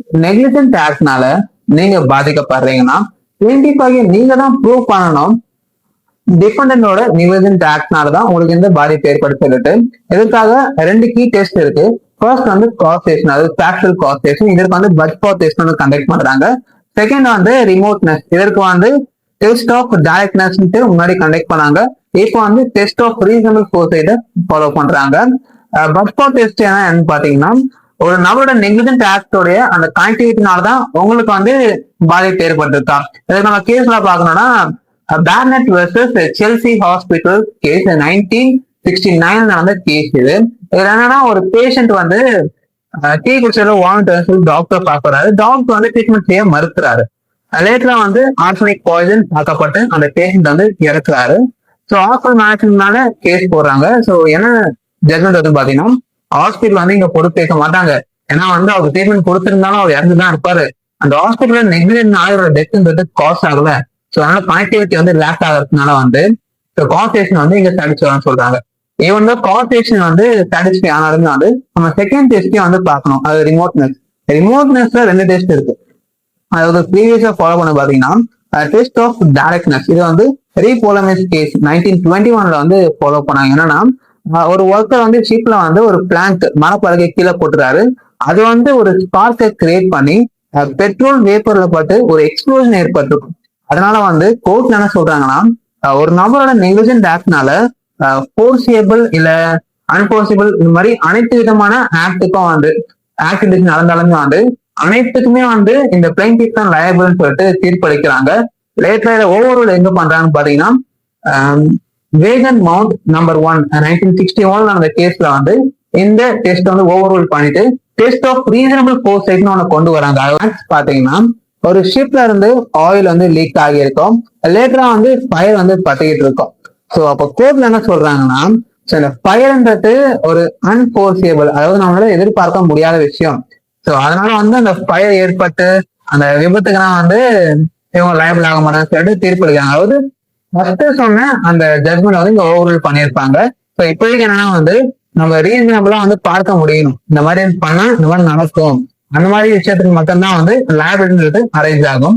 Negligent ஆக்ட்னால நீங்க பாதிக்கப்படுறீங்கன்னா கண்டிப்பாக நீங்க தான் ப்ரூவ் பண்ணணும் டிபெண்டோட நெக்லிஜென்ட் ஆக்ட்னாலதான் உங்களுக்கு இந்த பாதிப்பு ஏற்படுத்திட்டு. இதுக்காக ரெண்டு கீ டெஸ்ட் இருக்கு. ஃபர்ஸ்ட் வந்து காசேஷன், அதாவது ஃபேக்சுவல் காசேஷன். இதற்கு வந்து பட்ஃபோர் டெஸ்ட் வந்து கண்டக்ட் பண்றாங்க. செகண்ட் வந்து ரிமோட்னஸ். இதற்கு வந்து டெஸ்ட் ஆஃப் டைரக்ட்னஸ் முன்னாடி கண்டக்ட் பண்ணாங்க. இப்போ வந்து டெஸ்ட் ஆஃப் ரீசனபிள் ஃபோர்ஸைட ஃபாலோ பண்றாங்க. பட்ஃபோர் டெஸ்ட் என்னன்னு பாத்தீங்கன்னா, ஒரு நபரோட நெக்லிஜென்ட் ஆக்டோடைய அந்த கனெக்டிவிட்டினாலதான் உங்களுக்கு வந்து பாதிப்பு ஏற்பட்டிருக்கா. இதுக்கு நம்ம கேஸ்ல பாக்கணும்னா Burnett versus Chelsea hospital case 1969 நடந்த கேஸ் இது. இதுல என்னன்னா ஒரு பேஷண்ட் வந்து டீ குடிச்சதுல வாமிட் சொல்லி டாக்டர் பாக்குறாரு. டாக்டர் வந்து ட்ரீட்மெண்ட் செய்ய மறுக்கிறாரு. லேட்டரா வந்து ஆர்சனிக் பாய்சன் தாக்கப்பட்டு அந்த பேஷண்ட் வந்து இறக்குறாரு. ஸோ ஹாஸ்பிட்டல் மேனேஜ்மெண்ட்னால கேஸ் போடுறாங்க. ஸோ என்ன ஜட்மெண்ட் வந்து பாத்தீங்கன்னா, ஹாஸ்பிட்டல் வந்து இங்க பொறுப்பேற்க மாட்டாங்க. ஏன்னா வந்து அவர் ட்ரீட்மெண்ட் கொடுத்திருந்தாலும் அவர் இறந்துதான் இருப்பாரு. அந்த ஹாஸ்பிட்டல் நெக்லிஜென்ட் ஆகிற டெத்ன்றது காஸ் ஆகல. ஸோ அதனால கனெக்டிவிட்டி வந்து லேக் ஆகிறதுனால வந்து காசேஷன் வந்து இங்க சாட்டிஸ்ஃபை சொல்றாங்க. ஈவன் தான் காசேஷன் வந்து சாட்டிஸ்ஃபை ஆனாலுமே வந்து நம்ம செகண்ட் டெஸ்டையும் வந்து பார்க்கணும். அது ரிமோட்னஸ். ரிமோட்னஸ்ல ரெண்டு டெஸ்ட் இருக்கு. அதாவது ப்ரீவியஸா ஃபாலோ பண்ண பாத்தீங்கன்னா டெஸ்ட் ஆஃப் டைரக்ட்னஸ். இது வந்து ரீபோலமைஸ் கேஸ் 1921 வந்து ஃபாலோ பண்ணாங்க. என்னன்னா ஒரு ஒர்க்கர் வந்து ஷிப்ல வந்து ஒரு பிளாங்க் மரப்பலகை கீழே போட்டுறாரு. அது வந்து ஒரு ஸ்பார்க்கை கிரியேட் பண்ணி பெட்ரோல் வேப்பர்ல பட்டு ஒரு எக்ஸ்ப்ளோஷன் ஏற்பட்டிருக்கும். அதனால வந்து கோர்ட்ல என்ன சொல்றாங்கன்னா, ஒரு நபரோட நெக்லிஜென்ட் ஆக்ட்னால ஃபோர்சியபிள் இல்ல அன்போர்சிபிள் இந்த மாதிரி அனைத்து விதமான ஆக்டுக்கும் வந்து ஆக்டிவிட்டி நடந்தாலுமே வந்து அனைத்துக்குமே வந்து இந்த பிளைன்டிஃப் தான் லயபிள்னு சொல்லிட்டு தீர்ப்பளிக்கிறாங்க. லேட்டர் ஓவர்ரூல் எங்க பண்றாங்கன்னு பாத்தீங்கன்னா, வேகன் மவுண்ட் நம்பர் 1 1961 அந்த கேஸ்ல வந்து இந்த டெஸ்ட் வந்து ஓவர்ரூல் பண்ணிட்டு டெஸ்ட் ஆஃப் ரீசனபிள் ஃபோர்சைட்னு ஒண்ணு கொண்டு வராங்க. பாத்தீங்கன்னா ஒரு ஷிப்ல இருந்து ஆயில் வந்து லீக் ஆகியிருக்கும். லேட்டரா வந்து ஃபயர் வந்து பத்திக்கிட்டு இருக்கும். ஸோ அப்போ கோர்ட்ல என்ன சொல்றாங்கன்னா, இந்த ஃபயர்ன்றது ஒரு அன்போர்சியபிள், அதாவது நம்மளால எதிர்பார்க்க முடியாத விஷயம். ஸோ அதனால வந்து அந்த ஃபயர் ஏற்பட்டு அந்த விபத்துக்குலாம் வந்து இவங்க லயபிள் ஆக மாட்டாங்க சொல்லிட்டு தீர்ப்பளிக்கிறாங்க. அதாவது ஃபர்ஸ்ட் சொன்ன அந்த ஜட்மெண்ட் வந்து இங்க ஓவர்ரூல் பண்ணியிருப்பாங்க. ஸோ இப்போதைக்கு என்னன்னா வந்து நம்ம ரீசனபிளா வந்து பார்க்க முடியணும். இந்த மாதிரி பண்ணா இந்த மாதிரி நடக்கும். அந்த மாதிரி விஷயத்துக்கு மட்டும்தான் வந்து லேபிள்ன்றது அரேஞ்ச் ஆகும்.